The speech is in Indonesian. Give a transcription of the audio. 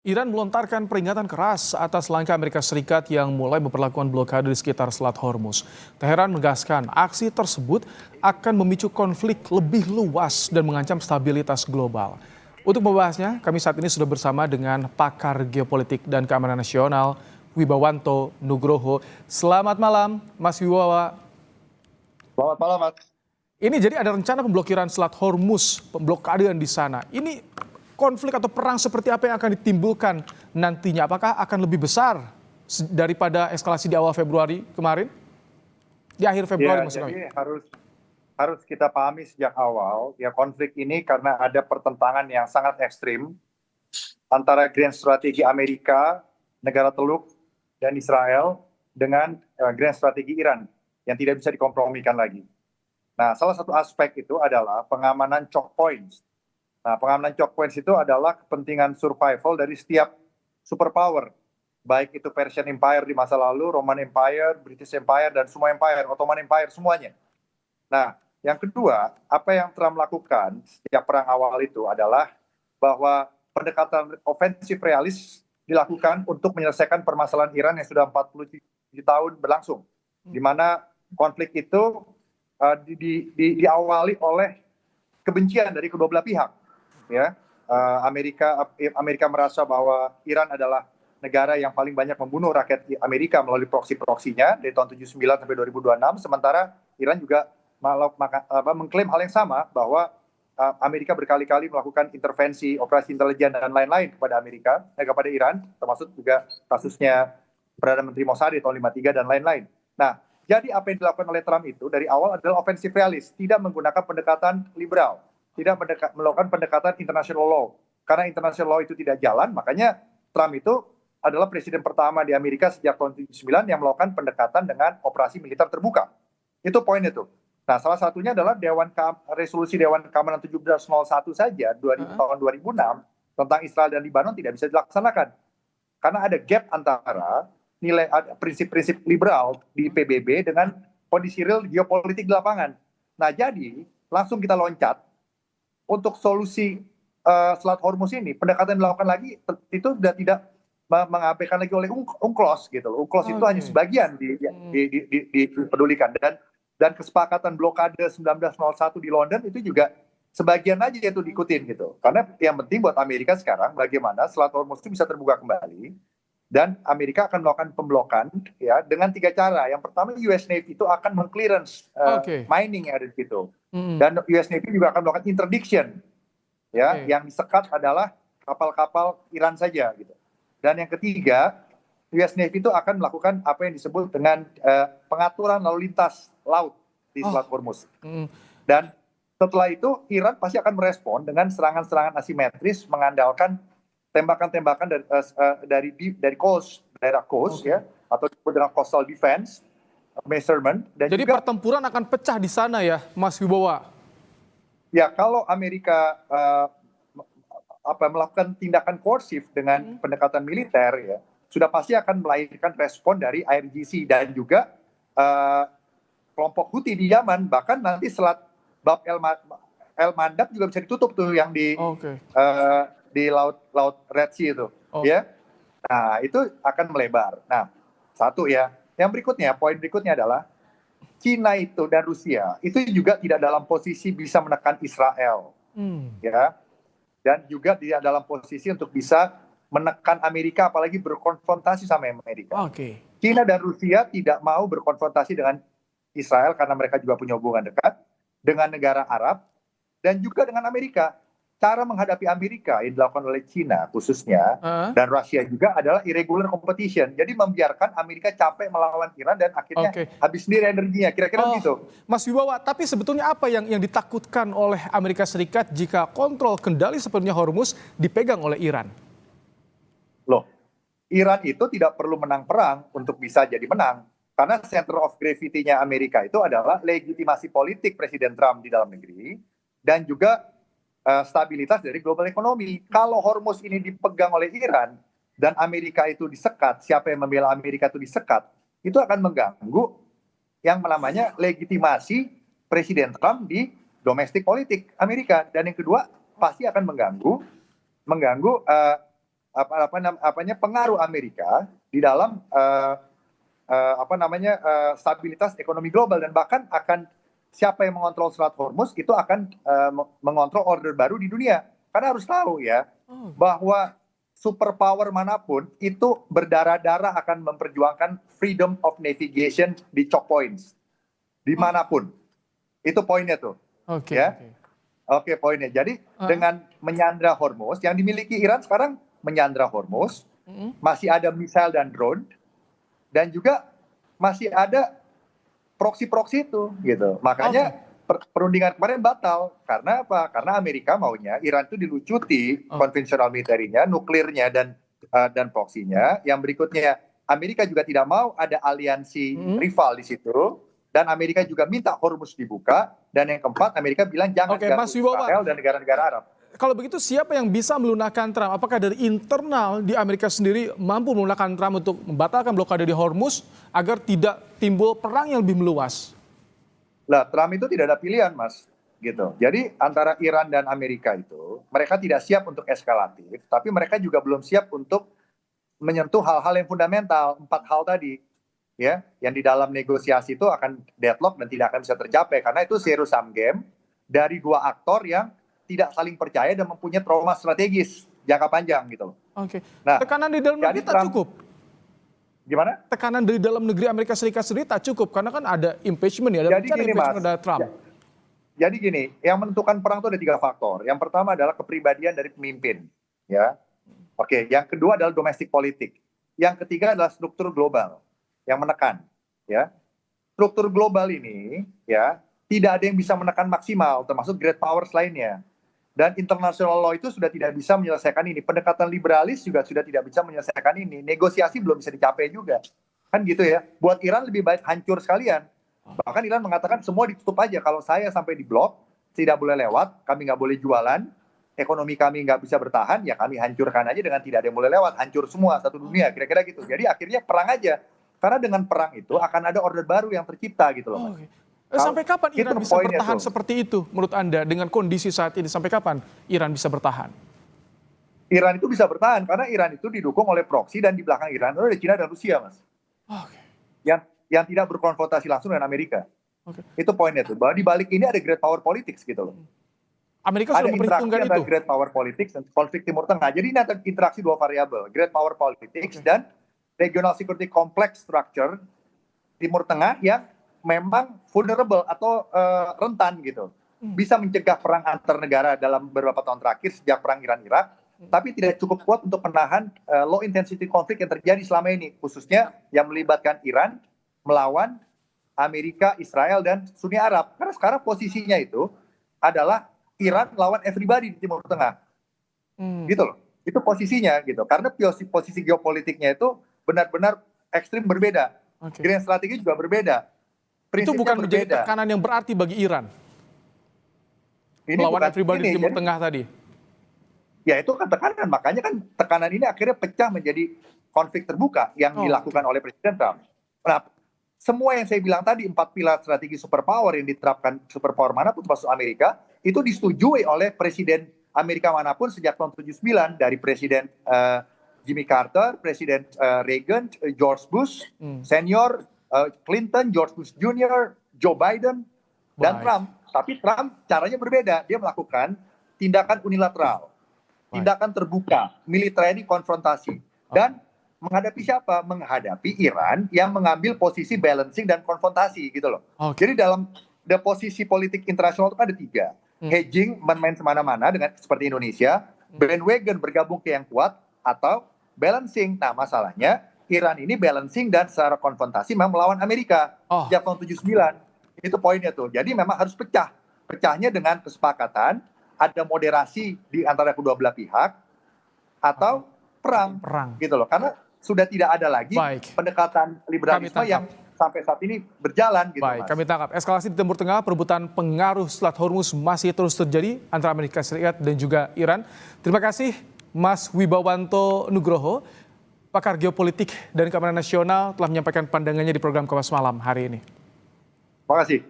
Iran melontarkan peringatan keras atas langkah Amerika Serikat yang mulai memperlakukan blokade di sekitar Selat Hormuz. Teheran menegaskan aksi tersebut akan memicu konflik lebih luas dan mengancam stabilitas global. Untuk membahasnya, kami saat ini sudah bersama dengan pakar geopolitik dan keamanan nasional, Wibawanto Nugroho. Selamat malam, Mas Wibawa. Selamat malam, Mas. Ini jadi ada rencana pemblokiran Selat Hormuz, pemblokadean di sana. Ini konflik atau perang seperti apa yang akan ditimbulkan nantinya? Apakah akan lebih besar daripada eskalasi di awal Februari kemarin? Di akhir Februari maksud kami. Jadi harus kita pahami sejak awal ya, konflik ini karena ada pertentangan yang sangat ekstrim antara grand strategi Amerika, negara Teluk dan Israel dengan grand strategi Iran yang tidak bisa dikompromikan lagi. Nah, salah satu aspek itu adalah pengamanan choke points. Nah, pengamanan choke points itu adalah kepentingan survival dari setiap superpower, baik itu Persian Empire di masa lalu, Roman Empire, British Empire, dan semua empire, Ottoman Empire, semuanya. Nah, yang kedua, apa yang Trump lakukan sejak perang awal itu adalah bahwa pendekatan ofensif realis dilakukan untuk menyelesaikan permasalahan Iran yang sudah 47 tahun berlangsung, di mana konflik itu diawali oleh kebencian dari kedua belah pihak. Ya, Amerika merasa bahwa Iran adalah negara yang paling banyak membunuh rakyat Amerika melalui proksi-proksinya dari tahun 79 sampai 2026, sementara Iran juga mengklaim hal yang sama bahwa Amerika berkali-kali melakukan intervensi, operasi intelijen dan lain-lain kepada Iran, termasuk juga kasusnya Perdana Menteri Mossad di tahun 53 dan lain-lain. Nah, jadi apa yang dilakukan oleh Trump itu dari awal adalah ofensif realis, tidak menggunakan pendekatan liberal, tidak melakukan pendekatan international law. Karena international law itu tidak jalan, makanya Trump itu adalah presiden pertama di Amerika sejak tahun 79 yang melakukan pendekatan dengan operasi militer terbuka. Itu poin itu. Nah, salah satunya adalah resolusi Dewan Keamanan 1701 saja tahun 2006 tentang Israel dan Lebanon tidak bisa dilaksanakan. Karena ada gap antara prinsip-prinsip liberal di PBB dengan kondisi real geopolitik di lapangan. Nah, jadi langsung kita loncat untuk solusi Selat Hormuz ini, pendekatan yang dilakukan lagi itu sudah tidak mengabaikan lagi oleh UNCLOS gitu loh. UNCLOS itu hanya sebagian dipedulikan, dan kesepakatan blokade 1901 di London itu juga sebagian aja itu diikutin gitu. Karena yang penting buat Amerika sekarang bagaimana Selat Hormuz itu bisa terbuka kembali. Dan Amerika akan melakukan pemblokan ya dengan 3 cara. Yang pertama, US Navy itu akan mengclearance mining yang ada di situ. Dan US Navy juga akan melakukan interdiction. Ya, yang disekat adalah kapal-kapal Iran saja gitu. Dan yang ketiga, US Navy itu akan melakukan apa yang disebut dengan pengaturan lalu lintas laut di Selat Hormuz. Dan setelah itu Iran pasti akan merespon dengan serangan-serangan asimetris mengandalkan tembakan-tembakan dari daerah coast ya, atau disebut dengan coastal defense measurement. Dan jadi juga pertempuran akan pecah di sana ya, Mas Wibawa? Ya, kalau Amerika melakukan tindakan korsif dengan pendekatan militer ya, sudah pasti akan melahirkan respon dari IRGC dan juga kelompok Houthi di Yaman. Bahkan nanti Selat Bab El Mandab juga bisa ditutup tuh yang di laut Red Sea itu, ya. Nah, itu akan melebar. Nah, satu ya. Yang berikutnya, poin berikutnya adalah Cina itu dan Rusia itu juga tidak dalam posisi bisa menekan Israel, ya. Dan juga tidak dalam posisi untuk bisa menekan Amerika, apalagi berkonfrontasi sama Amerika. Cina dan Rusia tidak mau berkonfrontasi dengan Israel karena mereka juga punya hubungan dekat dengan negara Arab dan juga dengan Amerika. Cara menghadapi Amerika yang dilakukan oleh Cina khususnya dan Rusia juga adalah irregular competition. Jadi membiarkan Amerika capek melawan Iran dan akhirnya habis sendiri energinya. Kira-kira begitu. Mas Wibawa, tapi sebetulnya apa yang ditakutkan oleh Amerika Serikat jika kontrol kendali sepenuhnya Hormuz dipegang oleh Iran? Loh, Iran itu tidak perlu menang perang untuk bisa jadi menang. Karena center of gravity-nya Amerika itu adalah legitimasi politik Presiden Trump di dalam negeri dan juga stabilitas dari global ekonomi. Kalau Hormuz ini dipegang oleh Iran dan Amerika itu disekat, siapa yang membela Amerika itu disekat, itu akan mengganggu yang namanya legitimasi Presiden Trump di domestik politik Amerika. Dan yang kedua, pasti akan mengganggu pengaruh Amerika di dalam stabilitas ekonomi global, dan bahkan akan siapa yang mengontrol Selat Hormuz itu akan mengontrol order baru di dunia. Karena harus tahu ya bahwa superpower manapun itu berdarah-darah akan memperjuangkan freedom of navigation di choke points dimanapun. Itu poinnya tuh. Oke. Ya. Oke, poinnya. Jadi dengan menyandra Hormuz, yang dimiliki Iran sekarang menyandra Hormuz, masih ada misal dan drone, dan juga masih ada proksi-proksi itu, gitu. Makanya perundingan kemarin batal. Karena apa? Karena Amerika maunya Iran itu dilucuti konvensional militernya, nuklirnya, dan proksinya. Yang berikutnya, Amerika juga tidak mau ada aliansi rival di situ. Dan Amerika juga minta Hormuz dibuka. Dan yang keempat, Amerika bilang jangan ganggu Israel dan negara-negara Arab. Kalau begitu siapa yang bisa melunakkan Trump? Apakah dari internal di Amerika sendiri mampu melunakkan Trump untuk membatalkan blokade di Hormuz agar tidak timbul perang yang lebih meluas? Lah, Trump itu tidak ada pilihan, Mas. Gitu. Jadi antara Iran dan Amerika itu, mereka tidak siap untuk eskalatif, tapi mereka juga belum siap untuk menyentuh hal-hal yang fundamental, 4 hal tadi. Ya, yang di dalam negosiasi itu akan deadlock dan tidak akan bisa tercapai karena itu zero sum game dari 2 aktor yang tidak saling percaya dan mempunyai trauma strategis jangka panjang gitu loh. Oke. Nah, tekanan di dalam negeri tak cukup. Gimana? Tekanan dari dalam negeri Amerika Serikat sendiri tak cukup karena kan ada impeachment ya, ada jadi gini, impeachment dari Trump. Jadi gini, yang menentukan perang itu ada 3 faktor. Yang pertama adalah kepribadian dari pemimpin, ya. Oke, yang kedua adalah domestik politik. Yang ketiga adalah struktur global yang menekan, ya. Struktur global ini, ya, tidak ada yang bisa menekan maksimal, termasuk great powers lainnya. Dan international law itu sudah tidak bisa menyelesaikan ini. Pendekatan liberalis juga sudah tidak bisa menyelesaikan ini. Negosiasi belum bisa dicapai juga. Kan gitu ya. Buat Iran lebih baik hancur sekalian. Bahkan Iran mengatakan semua ditutup aja. Kalau saya sampai di blok, tidak boleh lewat, kami nggak boleh jualan, ekonomi kami nggak bisa bertahan, ya kami hancurkan aja dengan tidak ada yang boleh lewat. Hancur semua, satu dunia, kira-kira gitu. Jadi akhirnya perang aja. Karena dengan perang itu akan ada order baru yang tercipta gitu loh. Sampai kapan Iran bisa bertahan seperti itu menurut Anda dengan kondisi saat ini? Sampai kapan Iran bisa bertahan? Iran itu bisa bertahan karena Iran itu didukung oleh proksi dan di belakang Iran itu ada Cina dan Rusia, Mas. Yang tidak berkonfrontasi langsung dengan Amerika. Itu poinnya tuh. Bahwa di balik ini ada great power politics gitu loh. Amerika sudah memperhitungkan itu. Ada great power politics dan konflik Timur Tengah. Jadi ini ada interaksi 2 variabel, great power politics dan regional security complex structure Timur Tengah yang memang vulnerable atau rentan gitu. Bisa mencegah perang antar negara dalam beberapa tahun terakhir sejak perang Iran-Irak, tapi tidak cukup kuat untuk menahan low intensity konflik yang terjadi selama ini, khususnya yang melibatkan Iran melawan Amerika, Israel, dan Sunni Arab. Karena sekarang posisinya itu adalah Iran lawan everybody di Timur Tengah. Gitu loh. Itu posisinya gitu. Karena posisi geopolitiknya itu benar-benar ekstrim berbeda. Grand strategi juga berbeda. Itu bukan menjadi tekanan yang berarti bagi Iran. Ini melawan everybody di Timur Tengah tadi. Ya itu kan tekanan. Makanya kan tekanan ini akhirnya pecah menjadi konflik terbuka yang dilakukan oleh Presiden Trump. Nah, semua yang saya bilang tadi, 4 pilar strategi superpower yang diterapkan superpower manapun termasuk Amerika, itu disetujui oleh Presiden Amerika manapun sejak tahun 79, dari Presiden Jimmy Carter, Presiden Reagan, George Bush, Senior, Clinton, George Bush Jr., Joe Biden, dan Trump. Tapi Trump caranya berbeda. Dia melakukan tindakan unilateral, tindakan terbuka, military konfrontasi. Dan menghadapi siapa? Menghadapi Iran yang mengambil posisi balancing dan konfrontasi gitu loh. Jadi dalam posisi politik internasional itu ada 3. Hedging, main semana-mana dengan seperti Indonesia, bandwagon bergabung ke yang kuat, atau balancing. Nah masalahnya Iran ini balancing dan secara konfrontasi memang melawan Amerika sejak tahun 79. Itu poinnya tuh. Jadi memang harus pecah. Pecahnya dengan kesepakatan, ada moderasi di antara kedua belah pihak, atau perang. Gitu loh. Karena sudah tidak ada lagi pendekatan liberalisme yang sampai saat ini berjalan gitu. Baik, kami tangkap. Eskalasi di Timur Tengah, perebutan pengaruh Selat Hormuz masih terus terjadi antara Amerika Serikat dan juga Iran. Terima kasih Mas Wibawanto Nugroho, pakar geopolitik dan keamanan nasional, telah menyampaikan pandangannya di program Kompas Malam hari ini. Terima kasih.